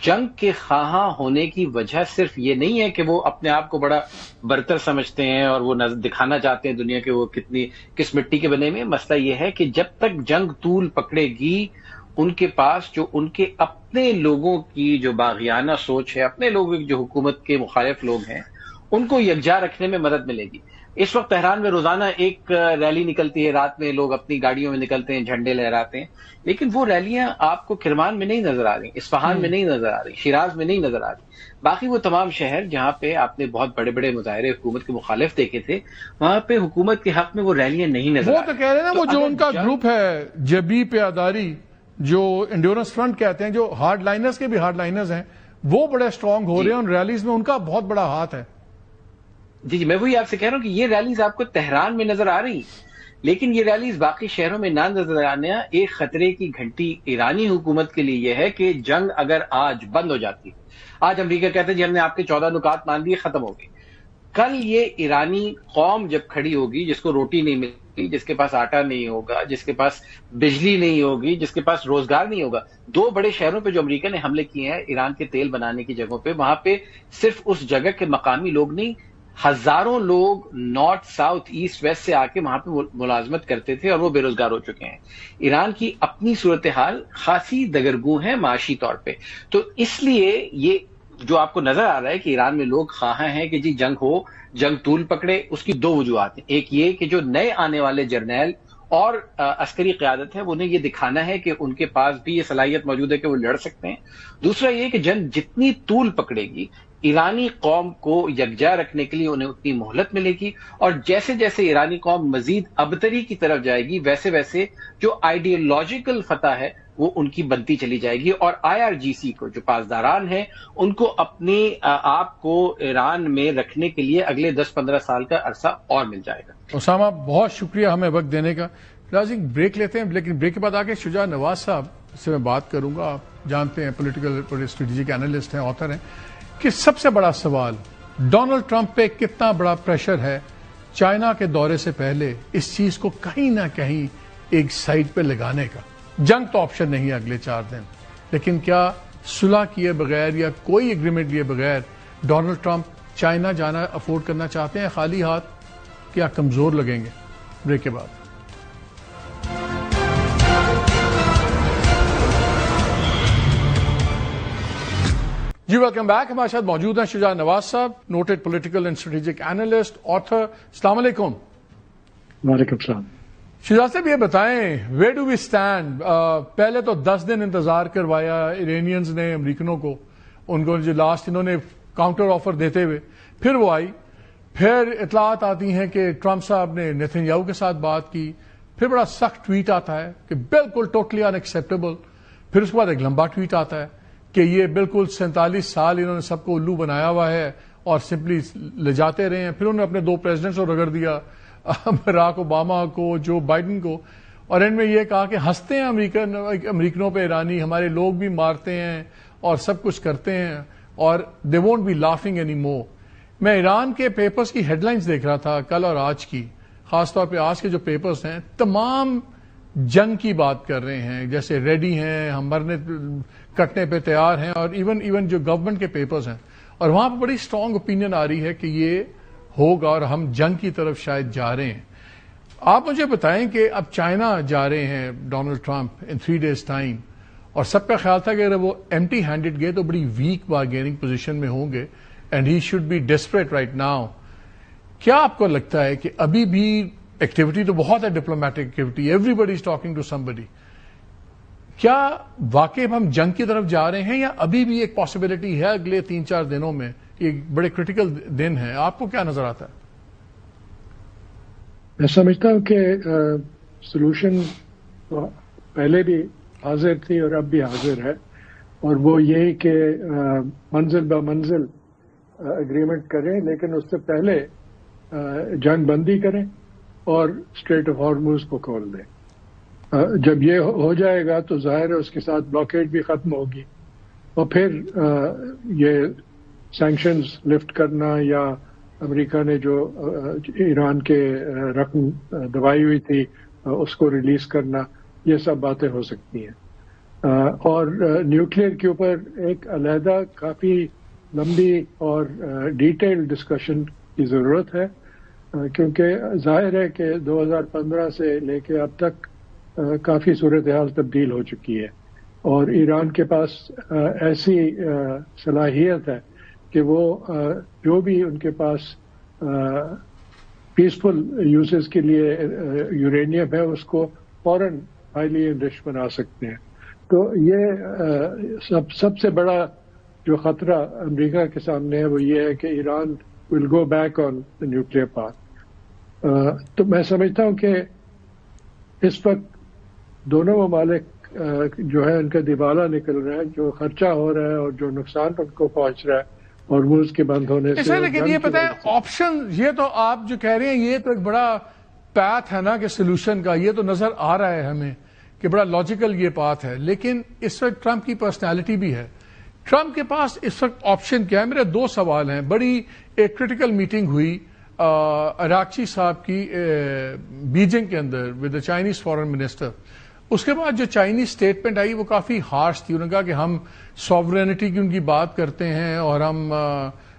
جنگ کے خواہاں ہونے کی وجہ صرف یہ نہیں ہے کہ وہ اپنے آپ کو بڑا برتر سمجھتے ہیں اور وہ دکھانا چاہتے ہیں دنیا کے وہ کس مٹی کے بنے میں. مسئلہ یہ ہے کہ جب تک جنگ طول پکڑے گی ان کے پاس جو ان کے اپنے لوگوں کی جو باغیانہ سوچ ہے، اپنے لوگوں جو حکومت کے مخالف لوگ ہیں، ان کو یکجا رکھنے میں مدد ملے گی. اس وقت تہران میں روزانہ ایک ریلی نکلتی ہے، رات میں لوگ اپنی گاڑیوں میں نکلتے ہیں، جھنڈے لہراتے ہیں، لیکن وہ ریلیاں آپ کو کرمان میں نہیں نظر آ رہی، اصفہان میں نہیں نظر آ رہی، شیراز میں نہیں نظر آ رہی. باقی وہ تمام شہر جہاں پہ آپ نے بہت بڑے بڑے مظاہرے حکومت کے مخالف دیکھے تھے، وہاں پہ حکومت کے حق میں وہ ریلیاں نہیں نظر آ رہی. وہ تو کہہ رہے ہیں نا، وہ جو ان کا گروپ ہے جبی پیاداری، جو انڈیورنس فرنٹ کہتے ہیں، جو ہارڈ لائنرز کے بھی ہارڈ لائنرز ہیں، وہ بڑے اسٹرانگ ہو رہے ہیں، ان ریلیز میں ان کا بہت بڑا ہاتھ ہے. جی میں وہی آپ سے کہہ رہا ہوں کہ یہ ریلیز آپ کو تہران میں نظر آ رہی، لیکن یہ ریلیز باقی شہروں میں نہ نظر آنے. ایک خطرے کی گھنٹی ایرانی حکومت کے لیے یہ ہے کہ جنگ اگر آج بند ہو جاتی، آج امریکہ کہتے ہیں جی ہم نے آپ کے 14 نکات مان لیے، ختم ہو گئے، کل یہ ایرانی قوم جب کھڑی ہوگی جس کو روٹی نہیں ملتی، جس کے پاس آٹا نہیں ہوگا، جس کے پاس بجلی نہیں ہوگی، جس کے پاس روزگار نہیں ہوگا، 2 بڑے شہروں پہ جو امریکہ نے حملے کیے ہیں ایران کے تیل بنانے کی جگہوں پہ، وہاں پہ صرف اس جگہ کے مقامی لوگ نہیں، ہزاروں لوگ نارتھ ساؤتھ ایسٹ ویسٹ سے آ کے وہاں پہ ملازمت کرتے تھے اور وہ بے روزگار ہو چکے ہیں۔ ایران کی اپنی صورتحال خاصی دگرگوں ہے معاشی طور پہ، تو اس لیے یہ جو آپ کو نظر آ رہا ہے کہ ایران میں لوگ خواہاں ہیں کہ جی جنگ ہو، جنگ طول پکڑے، اس کی 2 وجوہات ہیں۔ ایک یہ کہ جو نئے آنے والے جرنیل اور عسکری قیادت ہے انہیں یہ دکھانا ہے کہ ان کے پاس بھی یہ صلاحیت موجود ہے کہ وہ لڑ سکتے ہیں۔ دوسرا یہ کہ جنگ جتنی طول پکڑے گی ایرانی قوم کو یکجا رکھنے کے لیے انہیں اتنی مہلت ملے گی، اور جیسے جیسے ایرانی قوم مزید ابتری کی طرف جائے گی ویسے ویسے جو آئیڈیالوجیکل فتح ہے وہ ان کی بنتی چلی جائے گی، اور IRGC کو جو پاسداران ہیں ان کو اپنے آپ کو ایران میں رکھنے کے لیے اگلے 10-15 سال کا عرصہ اور مل جائے گا۔ اسامہ بہت شکریہ ہمیں وقت دینے کا۔ ناظرین بریک لیتے ہیں، لیکن بریک کے بعد آگے شجاع نواز صاحب سے میں بات کروں گا۔ آپ جانتے ہیں پولیٹیکل اسٹریٹجک اینالسٹ ہیں، آتھر ہیں، کہ سب سے بڑا سوال ڈونلڈ ٹرمپ پہ کتنا بڑا پریشر ہے چائنا کے دورے سے پہلے اس چیز کو کہیں نہ کہیں ایک سائڈ پہ لگانے کا۔ جنگ تو آپشن نہیں ہے اگلے 4 دن، لیکن کیا صلح کیے بغیر یا کوئی ایگریمنٹ لیے بغیر ڈونلڈ ٹرمپ چائنا جانا افورڈ کرنا چاہتے ہیں خالی ہاتھ، کیا کمزور لگیں گے؟ بریک کے بعد جی ویلکم بیک۔ ہمارے ساتھ موجود ہیں شجاع نواز صاحب، noted political and strategic analyst, author. السلام علیکم۔ وعلیکم السلام۔ شجاع صاحب یہ بتائیں ویئر ڈو وی اسٹینڈ؟ پہلے تو 10 دن انتظار کروایا ایرانیئنز نے امریکنوں کو، ان کو جو لاسٹ انہوں نے کاؤنٹر آفر دیتے ہوئے، پھر وہ آئی، پھر اطلاعات آتی ہیں کہ ٹرمپ صاحب نے نیتن یاہو کے ساتھ بات کی، پھر بڑا سخت ٹویٹ آتا ہے کہ بالکل ٹوٹلی ان ایکسیپٹیبل، پھر اس کے بعد ایک لمبا ٹویٹ آتا ہے کہ یہ بالکل 47 سال انہوں نے سب کو الو بنایا ہوا ہے اور سمپلی لے جاتے رہے ہیں۔ پھر انہوں نے اپنے 2 پریزیڈنٹس کو رگڑ دیا، براک اوباما کو، جو بائیڈن کو، اور ان میں یہ کہا کہ ہنستے ہیں امریکنوں پہ ایرانی، ہمارے لوگ بھی مارتے ہیں اور سب کچھ کرتے ہیں اور they won't be laughing any more. میں ایران کے پیپرز کی ہیڈ لائنز دیکھ رہا تھا کل اور آج کی، خاص طور پہ آج کے جو پیپرز ہیں تمام جنگ کی بات کر رہے ہیں، جیسے ریڈی ہیں، ہم مرنے کٹنے پہ تیار ہیں، اور ایون جو گورنمنٹ کے پیپرز ہیں، اور وہاں پہ بڑی سٹرانگ اوپینین آ رہی ہے کہ یہ ہوگا اور ہم جنگ کی طرف شاید جا رہے ہیں۔ آپ مجھے بتائیں کہ اب چائنا جا رہے ہیں ڈونلڈ ٹرمپ ان 3 days ٹائم، اور سب کا خیال تھا کہ اگر وہ ایمٹی ہینڈڈ گئے تو بڑی ویک بارگیننگ پوزیشن میں ہوں گے، and he should be desperate right now. کیا آپ کو لگتا ہے کہ ابھی بھی ایکٹیویٹی تو بہت ہے، diplomatic activity, everybody is talking to somebody, کیا واقعی ہم جنگ کی طرف جا رہے ہیں یا ابھی بھی ایک پاسبلٹی ہے اگلے 3-4 دنوں میں؟ یہ بڑے کرٹیکل دن ہیں، آپ کو کیا نظر آتا ہے؟ میں سمجھتا ہوں کہ سولوشن پہلے بھی حاضر تھی اور اب بھی حاضر ہے، اور وہ یہی کہ منزل بہ منزل اگریمنٹ کریں، لیکن اس سے پہلے جنگ بندی کریں اور اسٹریٹ آف ہارموز کو کھول دیں۔ جب یہ ہو جائے گا تو ظاہر ہے اس کے ساتھ بلاکیڈ بھی ختم ہوگی، اور پھر یہ سینکشنز لفٹ کرنا یا امریکہ نے جو ایران کے رقم دبائی ہوئی تھی اس کو ریلیز کرنا، یہ سب باتیں ہو سکتی ہیں۔ اور نیوکلیئر کے اوپر ایک علیحدہ کافی لمبی اور ڈیٹیل ڈسکشن کی ضرورت ہے، کیونکہ ظاہر ہے کہ 2015 سے لے کے اب تک کافی صورتحال تبدیل ہو چکی ہے، اور ایران کے پاس ایسی صلاحیت ہے کہ وہ جو بھی ان کے پاس پیسفل یوزز کے لیے یورینیم ہے اس کو فوراً ہائیلی انرچ بنا سکتے ہیں۔ تو یہ سب سے بڑا جو خطرہ امریکہ کے سامنے ہے وہ یہ ہے کہ Iran will go back on the nuclear path. تو میں سمجھتا ہوں کہ اس وقت دونوں ممالک جو ہے ان کا دیوالا نکل رہا ہے، جو خرچہ ہو رہا ہے اور جو نقصان ان کو پہنچ رہا ہے اور ملز کے بند ہونے سے۔ لیکن یہ پتہ ہے آپشن، یہ تو آپ جو کہہ رہے ہیں یہ تو ایک بڑا پاتھ ہے نا کہ سولوشن کا، یہ تو نظر آ رہا ہے ہمیں کہ بڑا لاجیکل یہ پاتھ ہے، لیکن اس وقت ٹرمپ کی پرسنالٹی بھی ہے ٹرمپ کے پاس اس وقت آپشن کیا ہے؟ میرے دو سوال ہیں. بڑی ایک کریٹیکل میٹنگ ہوئی اراکچی صاحب کی بیجنگ کے اندر with the Chinese foreign minister. اس کے بعد جو چائنیز اسٹیٹمنٹ آئی وہ کافی ہارش تھی. انہوں نے کہا کہ ہم سوورینٹی کی ان کی بات کرتے ہیں اور ہم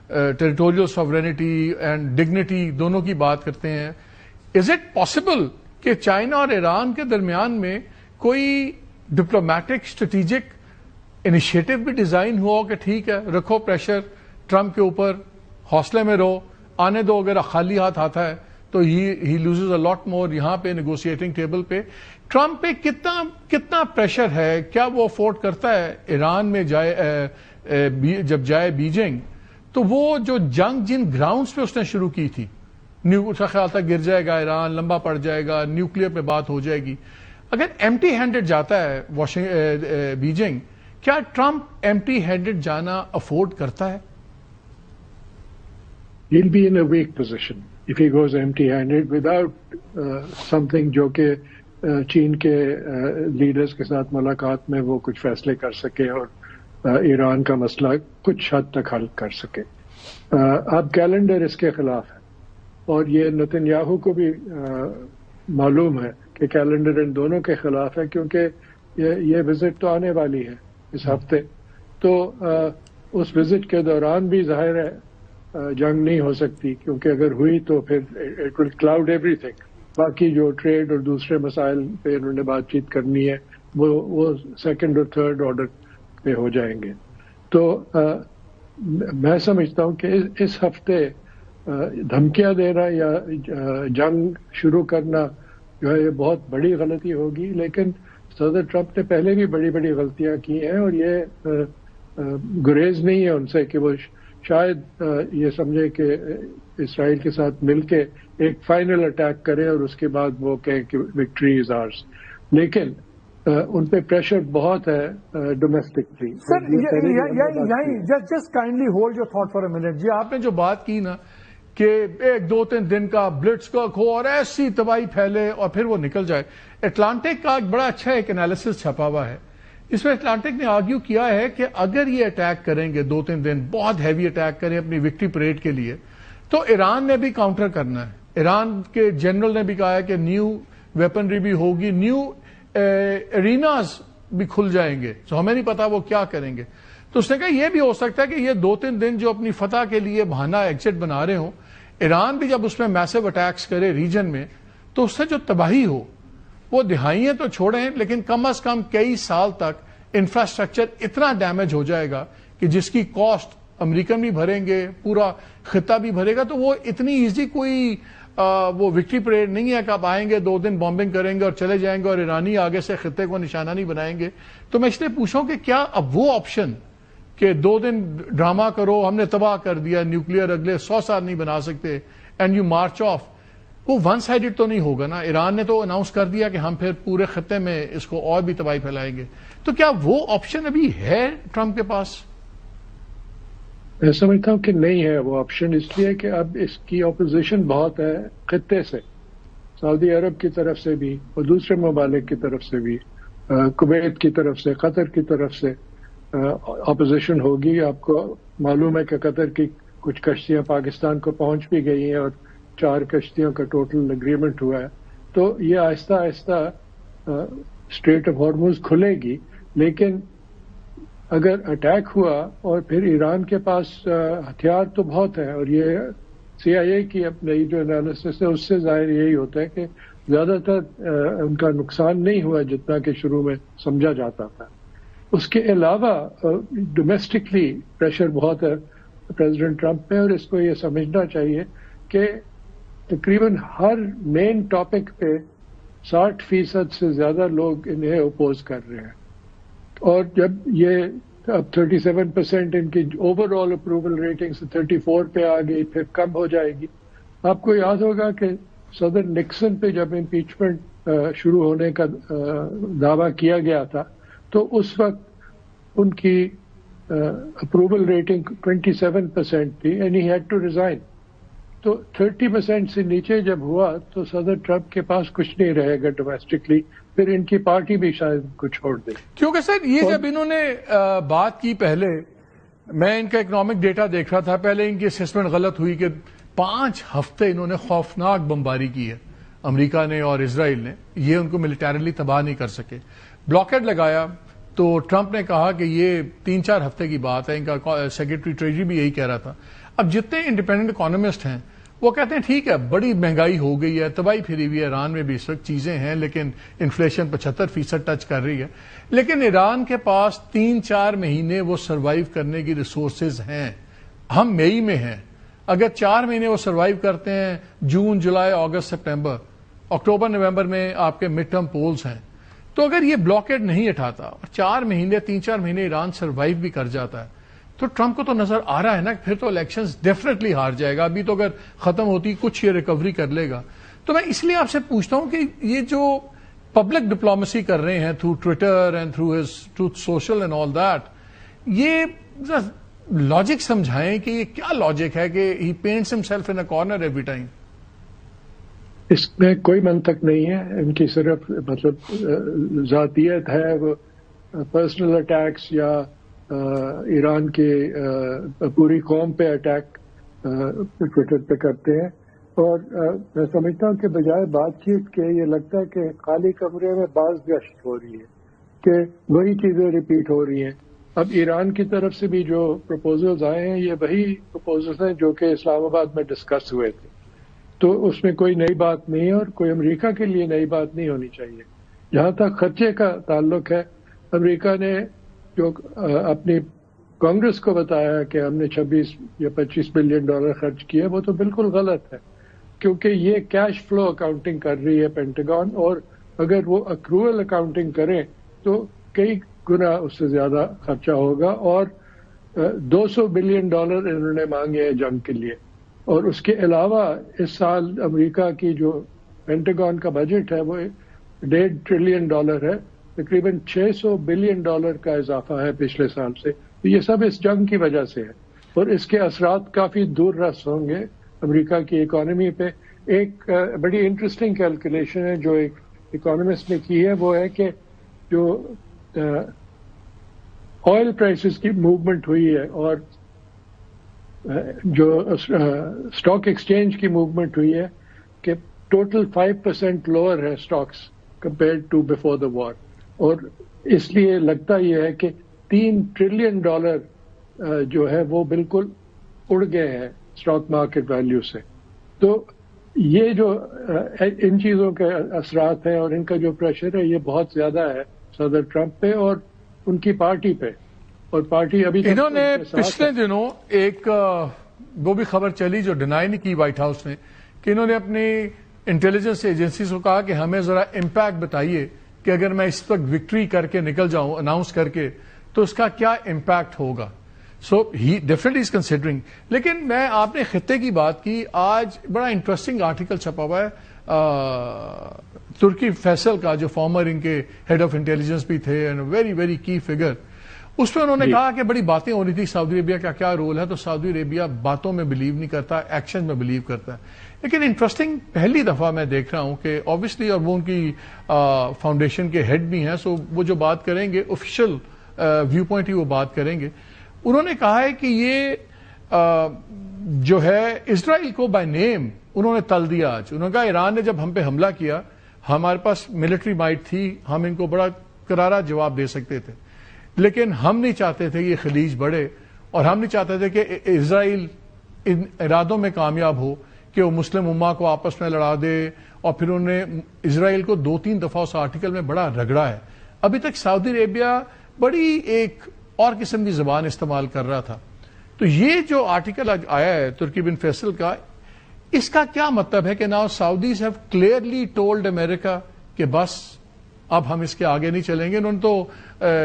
ٹیریٹوریل سوورینٹی اینڈ ڈگنیٹی دونوں کی بات کرتے ہیں. از اٹ پاسبل کہ چائنا اور ایران کے درمیان میں کوئی ڈپلومیٹک اسٹریٹجک انیشیٹو بھی ڈیزائن ہوا کہ ٹھیک ہے رکھو پریشر ٹرمپ کے اوپر, حوصلے میں رہو, آنے دو, اگر خالی ہاتھ آتا ہے تو ہی لوزز اے لاٹ مور یہاں پہ نیگوشیٹنگ ٹیبل پہ. ٹرمپ پہ کتنا پریشر ہے؟ کیا وہ افورڈ کرتا ہے ایران میں جب جائے بیجنگ تو وہ جو جنگ جن گراؤنڈز پہ اس نے شروع کی تھی, اس کا خیال تھا گر جائے گا ایران, لمبا پڑ جائے گا, نیوکلیر پہ بات ہو جائے گی. اگر ایمٹی ہینڈڈ جاتا ہے بیجنگ, کیا ٹرمپ ایمٹی ہینڈڈ جانا افورڈ کرتا ہے؟ He'll be in a weak position if he goes empty-handed without something جو کہ چین کے لیڈرز کے ساتھ ملاقات میں وہ کچھ فیصلے کر سکے اور ایران کا مسئلہ کچھ حد تک حل کر سکے. اب کیلنڈر اس کے خلاف ہے اور یہ نتن یاہو کو بھی معلوم ہے کہ کیلنڈر ان دونوں کے خلاف ہے, کیونکہ یہ وزٹ تو آنے والی ہے اس ہفتے, تو اس وزٹ کے دوران بھی ظاہر ہے جنگ نہیں ہو سکتی, کیونکہ اگر ہوئی تو پھر it will cloud every thing. باقی جو ٹریڈ اور دوسرے مسائل پہ انہوں نے بات چیت کرنی ہے وہ سیکنڈ اور تھرڈ آرڈر پہ ہو جائیں گے. تو میں سمجھتا ہوں کہ اس ہفتے دھمکیاں دینا یا جنگ شروع کرنا جو ہے یہ بہت بڑی غلطی ہوگی. لیکن صدر ٹرمپ نے پہلے بھی بڑی بڑی غلطیاں کی ہیں اور یہ گریز نہیں ہے ان سے کہ وہ شاید یہ سمجھے کہ اسرائیل کے ساتھ مل کے ایک فائنل اٹیک کرے اور اس کے بعد وہ کہیں کہ وکٹری از آرز. لیکن ان پہ پریشر بہت ہے domestically. Sir just kindly hold your thought for a minute. جی آپ نے جو بات کی نا کہ ایک دو تین دن کا بلٹس کا کھو اور ایسی تباہی پھیلے اور پھر وہ نکل جائے. اٹلانٹک کا ایک بڑا اچھا ایک انالیسس چھپا ہوا ہے. اس میں اٹلانٹک نے آرگیو کیا ہے کہ اگر یہ اٹیک کریں گے دو تین دن, بہت ہیوی اٹیک کریں اپنی وکٹری پریڈ کے لیے, تو ایران نے بھی کاؤنٹر کرنا ہے. ایران کے جنرل نے بھی کہا ہے کہ نیو ویپنری بھی ہوگی, نیو ایریناز بھی کھل جائیں گے, تو ہمیں نہیں پتا وہ کیا کریں گے. تو اس نے کہا یہ بھی ہو سکتا ہے کہ یہ دو تین دن جو اپنی فتح کے لیے بہانہ ایگزٹ بنا رہے ہوں, ایران بھی جب اس میں میسو اٹیکس کرے ریجن میں تو اس سے جو تباہی ہو وہ دہائیاں تو چھوڑیں, لیکن کم از کم کئی سال تک انفراسٹرکچر اتنا ڈیمیج ہو جائے گا کہ جس کی کاسٹ امریکن بھی بھریں گے, پورا خطہ بھی بھرے گا. تو وہ اتنی ایزی کوئی وہ وکٹری پریڈ نہیں ہے کہ آپ آئیں گے دو دن بامبنگ کریں گے اور چلے جائیں گے اور ایرانی آگے سے خطے کو نشانہ نہیں بنائیں گے. تو میں اس لیے پوچھوں کہ کیا اب وہ آپشن کہ دو دن ڈرامہ کرو, ہم نے تباہ کر دیا نیوکلیر, اگلے 100 سال نہیں بنا سکتے, اینڈ یو مارچ آف, وہ ون سائیڈڈ تو نہیں ہوگا نا. ایران نے تو اناؤنس کر دیا کہ ہم پھر پورے خطے میں اس کو اور بھی تباہی پھیلائیں گے. تو کیا وہ آپشن ابھی ہے ٹرمپ کے پاس؟ میں سمجھتا ہوں کہ نہیں ہے وہ آپشن, اس لیے کہ اب اس کی اپوزیشن بہت ہے خطے سے, سعودی عرب کی طرف سے بھی اور دوسرے ممالک کی طرف سے بھی, کویت کی طرف سے, قطر کی طرف سے اپوزیشن ہوگی. آپ کو معلوم ہے کہ قطر کی کچھ کشتیاں پاکستان کو پہنچ بھی گئی ہیں اور 4 کشتیوں کا ٹوٹل اگریمنٹ ہوا ہے. تو یہ آہستہ آہستہ اسٹریٹ آف ہارموز کھلے گی. لیکن اگر اٹیک ہوا اور پھر ایران کے پاس ہتھیار تو بہت ہیں, اور یہ CIA کی اپنی جو انالیسس ہے اس سے ظاہر یہی ہوتا ہے کہ زیادہ تر ان کا نقصان نہیں ہوا جتنا کہ شروع میں سمجھا جاتا تھا. اس کے علاوہ ڈومیسٹکلی پریشر بہت ہے پریزیڈنٹ ٹرمپ پہ, اور اس کو یہ سمجھنا چاہیے کہ تقریباً ہر مین ٹاپک پہ 60% سے زیادہ لوگ انہیں اپوز کر رہے ہیں. اور جب یہ اب 37% ان کی اوور آل اپروول ریٹنگ سے 34 پہ آ گئی, پھر کم ہو جائے گی. آپ کو یاد ہوگا کہ صدر نکسن پہ جب امپیچمنٹ شروع ہونے کا دعویٰ کیا گیا تھا تو اس وقت ان کی اپروول ریٹنگ 27% تھی, and he had to resign. تو 30% سے نیچے جب ہوا تو صدر ٹرمپ کے پاس کچھ نہیں رہے گا ڈومیسٹکلی, پھر ان کی پارٹی بھی شاید کچھ چھوڑ دے. کیونکہ سر یہ جب انہوں نے بات کی پہلے میں ان کا اکنامک ڈیٹا دیکھ رہا تھا. پہلے ان کی اسیسمنٹ غلط ہوئی کہ 5 ہفتے انہوں نے خوفناک بمباری کی ہے امریکہ نے اور اسرائیل نے. یہ ان کو ملیٹریلی تباہ نہیں کر سکے. بلاکیڈ لگایا تو ٹرمپ نے کہا کہ یہ 3-4 ہفتے کی بات ہے. ان کا سیکرٹری ٹریجری بھی یہی کہہ رہا تھا. اب جتنے انڈیپینڈنٹ اکانومسٹ ہیں وہ کہتے ہیں ٹھیک ہے بڑی مہنگائی ہو گئی ہے, تباہی پھری ہوئی ہے, ایران میں بھی اس وقت چیزیں ہیں لیکن انفلیشن 75% ٹچ کر رہی ہے, لیکن ایران کے پاس 3-4 مہینے وہ سروائیو کرنے کی ریسورسز ہیں. ہم مئی میں ہیں, اگر 4 مہینے وہ سروائیو کرتے ہیں, جون, جولائی, اگست, سپٹمبر, اکتوبر, نومبر میں آپ کے مڈ ٹرم پولز ہیں, تو اگر یہ بلاکیڈ نہیں اٹھاتا اور 4 مہینے 3-4 مہینے ایران سروائیو بھی کر جاتا ہے تو ٹرمپ کو تو نظر آ رہا ہے نا پھر تو الیکشنز ڈیفینیٹلی ہار جائے گا. ابھی تو اگر ختم ہوتی کچھ یہ ریکوری کر لے گا. تو میں اس لیے آپ سے پوچھتا ہوں کہ یہ جو پبلک ڈپلومیسی کر رہے ہیں through Twitter and through his Truth Social and all that, یہ لاجک سمجھائیں کہ یہ کیا لاجک ہے کہ he paints himself in a corner every time. اس میں کوئی منطق نہیں ہے. ان کی صرف مطلب ذاتیت ہے, وہ پرسنل اٹیکس یا ایران کی پوری قوم پہ اٹیک ٹویٹر پہ کرتے ہیں. اور میں سمجھتا ہوں کہ بجائے بات چیت کے یہ لگتا ہے کہ خالی کمرے میں باز گشت ہو رہی ہے کہ وہی چیزیں ریپیٹ ہو رہی ہیں. اب ایران کی طرف سے بھی جو پروپوزلز آئے ہیں یہ وہی پروپوزلز ہیں جو کہ اسلام آباد میں ڈسکس ہوئے تھے, تو اس میں کوئی نئی بات نہیں ہے اور کوئی امریکہ کے لیے نئی بات نہیں ہونی چاہیے. جہاں تک خرچے کا تعلق ہے, امریکہ نے جو اپنی کانگریس کو بتایا کہ ہم نے 26 یا 25 بلین ڈالر خرچ کیے, وہ تو بالکل غلط ہے کیونکہ یہ کیش فلو اکاؤنٹنگ کر رہی ہے پینٹاگون, اور اگر وہ اکروول اکاؤنٹنگ کریں تو کئی گنا اس سے زیادہ خرچہ ہوگا. اور 200 بلین ڈالر انہوں نے مانگے ہیں جنگ کے لیے. اور اس کے علاوہ اس سال امریکہ کی جو پینٹاگون کا بجٹ ہے وہ $1.5 ٹریلین ہے, تقریباً 600 بلین ڈالر کا اضافہ ہے پچھلے سال سے. تو یہ سب اس جنگ کی وجہ سے ہے اور اس کے اثرات کافی دور رس ہوں گے امریکہ کی اکانومی پہ. ایک بڑی انٹرسٹنگ کیلکولیشن ہے جو ایک اکانومسٹ نے کی ہے, وہ ہے کہ جو آئل پرائسز کی موومنٹ ہوئی ہے اور جو اسٹاک ایکسچینج کی موومنٹ ہوئی ہے کہ ٹوٹل 5% لوور ہے stocks compared to before the war. اور اس لیے لگتا یہ ہے کہ $3 ٹریلین جو ہے وہ بالکل اڑ گئے ہیں اسٹاک مارکیٹ ویلیو سے. تو یہ جو ان چیزوں کے اثرات ہیں اور ان کا جو پریشر ہے یہ بہت زیادہ ہے صدر ٹرمپ پہ اور ان کی پارٹی پہ. اور پارٹی ابھی انہوں نے پچھلے دنوں ایک وہ بھی خبر چلی جو ڈینائی نہیں کی وائٹ ہاؤس نے کہ انہوں نے اپنی انٹیلیجنس ایجنسیز کو کہا کہ ہمیں ذرا امپیکٹ بتائیے کہ اگر میں اس وقت وکٹری کر کے نکل جاؤں اناؤنس کر کے تو اس کا کیا امپیکٹ ہوگا. سو ہی ڈیفینیٹلی از کنسیڈرنگ. لیکن میں آپ نے خطے کی بات کی, آج بڑا انٹرسٹنگ آرٹیکل چھپا ہوا ہے ترکی فیصل کا جو فارمر ان کے ہیڈ آف انٹیلیجنس بھی تھے اینڈ ویری ویری کی فگر. اس پہ انہوں نے کہا کہ بڑی باتیں ہو رہی تھی سعودی عربیہ کا کیا رول ہے, تو سعودی عربیہ باتوں میں بلیو نہیں کرتا, ایکشن میں بلیو کرتا ہے. لیکن انٹرسٹنگ پہلی دفعہ میں دیکھ رہا ہوں کہ آبویسلی اور وہ ان کی فاؤنڈیشن کے ہیڈ بھی ہیں, سو وہ جو بات کریں گے آفیشیل ویو پوائنٹ ہی وہ بات کریں گے. انہوں نے کہا ہے کہ یہ جو ہے اسرائیل کو بائی نیم انہوں نے تل دیا. آج انہوں نے کہا ایران نے جب ہم پہ حملہ کیا ہمارے پاس ملٹری مائٹ تھی, ہم ان کو بڑا کرارا جواب دے سکتے تھے, لیکن ہم نہیں چاہتے تھے کہ یہ خلیج بڑھے اور ہم نہیں چاہتے تھے کہ اسرائیل ان ارادوں میں کامیاب ہو کہ وہ مسلم امہ کو آپس میں لڑا دے. اور پھر انہوں نے اسرائیل کو 2-3 دفعہ اس آرٹیکل میں بڑا رگڑا ہے. ابھی تک سعودی عربیہ بڑی ایک اور قسم کی زبان استعمال کر رہا تھا. تو یہ جو آرٹیکل آیا ہے ترکی بن فیصل کا, اس کا کیا مطلب ہے کہ now Saudis have clearly told امریکہ کہ بس اب ہم اس کے آگے نہیں چلیں گے. انہوں نے تو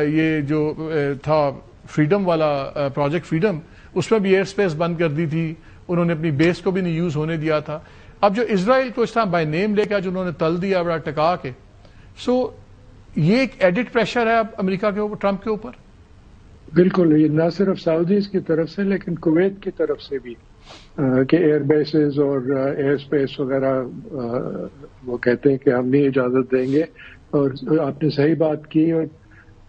یہ جو تھا فریڈم والا پروجیکٹ فریڈم, اس میں بھی ایئر سپیس بند کر دی تھی, انہوں نے اپنی بیس کو بھی نہیں یوز ہونے دیا تھا. اب جو اسرائیل کو اس طرح بائی نیم لے کے جو انہوں نے تل دیا بڑا ٹکا کے, سو یہ ایک ایڈٹ پریشر ہے اب امریکہ کے اوپر, ٹرمپ کے اوپر. بالکل, یہ نہ صرف سعودیز کی طرف سے لیکن کویت کی طرف سے بھی کہ ایئر بیسز اور ایئر سپیس وغیرہ وہ کہتے ہیں کہ ہم نہیں اجازت دیں گے. اور آپ نے صحیح بات کی, اور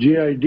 GID,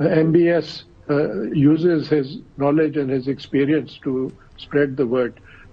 MBS uses his knowledge and his experience to spread the word.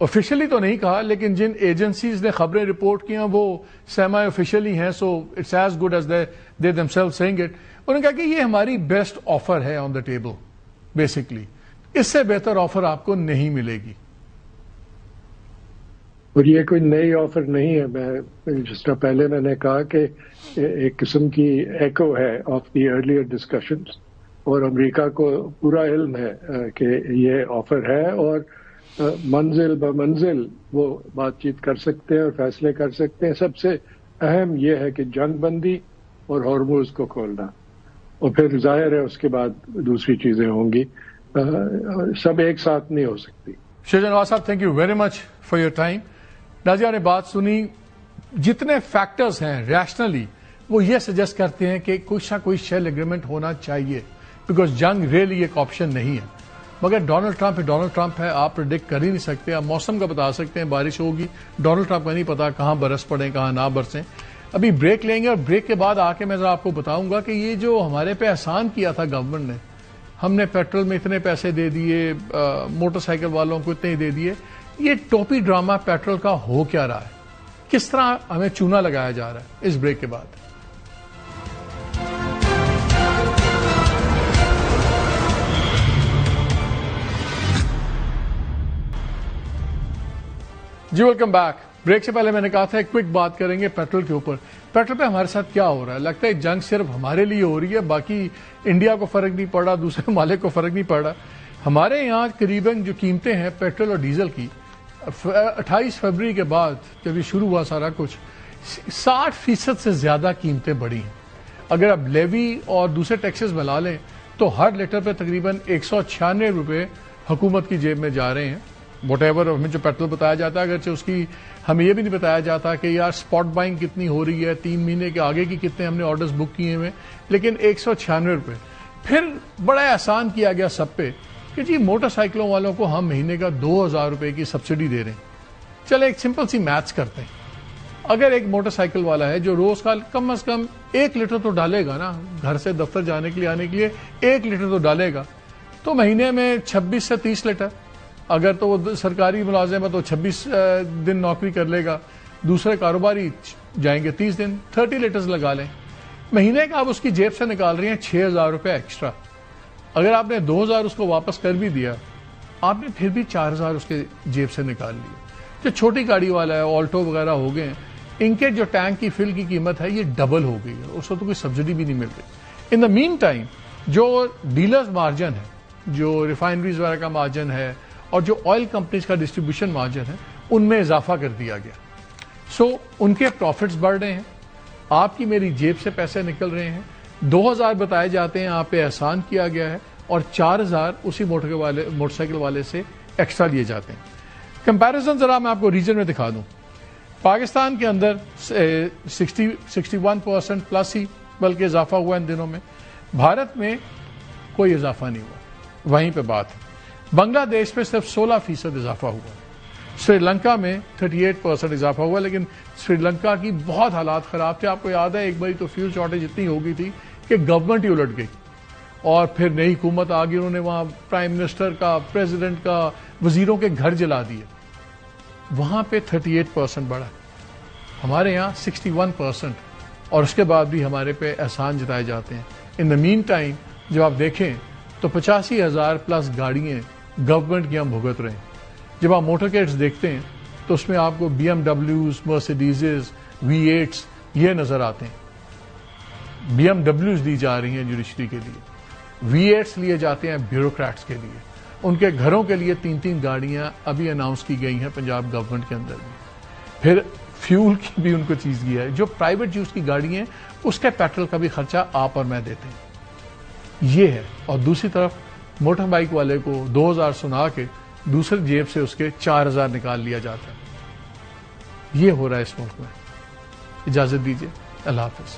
Officially تو نہیں کہا لیکن جن ایجنسیز نے خبریں رپورٹ کی ہیں وہ سیمی آفیشلی ہیں, so it's as good as they themself seeing it. انہوں نے کہا کہ یہ ہماری بیسٹ آفر ہے آن دا ٹیبل, بیسکلی اس سے بہتر آفر آپ کو نہیں ملے گی. اور یہ کوئی نئی آفر نہیں ہے. میں جس طرح پہلے میں نے کہا کہ ایک قسم کی ایکو ہے آف دی ارلیئر ڈسکشنز, اور امریکہ کو پورا علم ہے کہ یہ آفر ہے اور منزل بمنزل وہ بات چیت کر سکتے ہیں اور فیصلے کر سکتے ہیں. سب سے اہم یہ ہے کہ جنگ بندی اور ہارموز کو کھولنا, اور پھر ظاہر ہے اس کے بعد دوسری چیزیں ہوں گی. سب ایک ساتھ نہیں ہو سکتی. شیخ نواز صاحب, thank you very much for your time. ناظرین نے بات سنی. جتنے فیکٹرز ہیں ریشنلی وہ یہ سجیسٹ کرتے ہیں کہ کچھ نہ کوئی شیل ایگریمنٹ ہونا چاہیے, بیکاز جنگ ریلی ایک آپشن نہیں ہے. مگر ڈونلڈ ٹرمپ ہے, آپ پریڈکٹ کر ہی نہیں سکتے. آپ موسم کا بتا سکتے ہیں بارش ہوگی, ڈونلڈ ٹرمپ کا نہیں پتا کہاں برس پڑیں کہاں نہ برسیں. ابھی بریک لیں گے اور بریک کے بعد آ کے میں ذرا آپ کو بتاؤں گا کہ یہ جو ہمارے پہ احسان کیا تھا گورنمنٹ نے, ہم نے پیٹرول میں اتنے پیسے دے دیے, موٹر سائیکل والوں کو اتنے دے دیے, یہ ٹوپی ڈرامہ پیٹرول کا ہو کیا رہا ہے, کس طرح ہمیں چونا لگایا جا رہا ہے. اس بریک کے بعد جی ویلکم بیک. بریک سے پہلے میں نے کہا تھا ایک کوئک بات کریں گے پیٹرول کے اوپر. پیٹرول پہ ہمارے ساتھ کیا ہو رہا ہے؟ لگتا ہے جنگ صرف ہمارے لیے ہو رہی ہے, باقی انڈیا کو فرق نہیں پڑ رہا, دوسرے ممالک کو فرق نہیں پڑ رہا. ہمارے یہاں قریباً جو قیمتیں ہیں پیٹرول اور ڈیزل کی 28 فروری کے بعد جب یہ شروع ہوا سارا کچھ 60% سے زیادہ قیمتیں بڑھی ہیں. اگر آپ لیوی اور دوسرے ٹیکسز ملا لیں تو ہر لیٹر پہ تقریباً 196 روپے حکومت کی جیب میں جا رہے ہیں. واٹ ایور ہمیں جو پیٹرول بتایا جاتا ہے, اگرچہ اس کی ہمیں یہ بھی نہیں بتایا جاتا کہ یار اسپاٹ بائنگ کتنی ہو رہی ہے, 3 مہینے کے آگے کی کتنے ہم نے آرڈرز بک کیے ہوئے, لیکن 196 روپے. پھر بڑا احسان کیا گیا سب پہ کہ جی موٹر سائیکلوں والوں کو ہم مہینے کا 2000 روپے کی سبسڈی دے رہے ہیں. چلے ایک سمپل سی میتھس کرتے ہیں. اگر ایک موٹر سائیکل والا ہے جو روز کا کم از کم 1 لیٹر تو ڈالے گا نا, گھر سے دفتر جانے کے لیے آنے کے لیے 1 لیٹر تو ڈالے گا, تو مہینے میں 26 سے 30 لیٹر. اگر تو وہ سرکاری ملازم ہے تو 26 دن نوکری کر لے گا, دوسرے کاروباری جائیں گے 30 دن, 30 لیٹرز لگا لیں. مہینے کا آپ اس کی جیب سے نکال رہے ہیں 6000 روپے ایکسٹرا. اگر آپ نے 2000 اس کو واپس کر بھی دیا, آپ نے پھر بھی 4000 اس کے جیب سے نکال لی. جو چھوٹی گاڑی والا ہے, آلٹو وغیرہ ہو گئے ہیں, ان کے جو ٹینک کی فل کی قیمت ہے یہ ڈبل ہو گئی ہے, اس کو تو کوئی سبسڈی بھی نہیں مل رہی. ان دا مین ٹائم جو ڈیلرز مارجن ہے, جو ریفائنریز وغیرہ کا مارجن ہے اور جو آئل کمپنیز کا ڈسٹریبیوشن مارجن ہے, ان میں اضافہ کر دیا گیا. سو ان کے پروفٹس بڑھ رہے ہیں, آپ کی میری جیب سے پیسے نکل رہے ہیں. 2000 بتائے جاتے ہیں, آپ پہ احسان کیا گیا ہے, اور 4000 اسی موٹر سائیکل والے سے ایکسٹرا لیے جاتے ہیں. کمپیریزن ذرا میں آپ کو ریجن میں دکھا دوں. پاکستان کے اندر 61% پلس ہی بلکہ اضافہ ہوا ان دنوں میں. بھارت میں کوئی اضافہ نہیں ہوا, وہیں پہ بات ہے. بنگلہ دیش میں صرف 16% اضافہ ہوا. سری لنکا میں 38% اضافہ ہوا, لیکن سری لنکا کی بہت حالات خراب تھے. آپ کو یاد ہے ایک باری تو فیول شارٹیج اتنی ہو گئی تھی کہ گورنمنٹ ہی الٹ گئی, اور پھر نئی حکومت آ گئی, انہوں نے وہاں پرائم منسٹر کا, پریزیڈنٹ کا, وزیروں کے گھر جلا دیے. وہاں پہ 38% بڑھا, ہمارے یہاں 61%, اور اس کے بعد بھی ہمارے پہ احسان جتائے جاتے ہیں. ان دا مین ٹائم جب آپ دیکھیں تو 85,000 پلس گاڑیاں گورنمنٹ کی ہم بھگت رہے ہیں. جب آپ موٹر کیٹس دیکھتے ہیں تو اس میں آپ کو BMW، مرسیڈیزز، V8 یہ نظر آتے ہیں. BMW دی جا رہی ہیں جوڈیشری کے لیے, V8 لیے جاتے ہیں بیوروکریٹس کے لیے. ان کے گھروں کے لیے 3 گاڑیاں ابھی اناؤنس کی گئی ہیں پنجاب گورنمنٹ کے اندر بھی. پھر فیول کی بھی ان کو چیز دیا ہے. جو پرائیویٹ یوز کی گاڑی ہیں اس کے پیٹرول کا بھی خرچہ آپ اور میں دیتے ہیں. یہ ہے. اور دوسری طرف موٹر بائک والے کو 2000 سنا کے دوسرے جیب سے اس کے 4000 نکال لیا جاتا ہے. یہ ہو رہا ہے اس ملک میں. اجازت دیجیے, اللہ حافظ.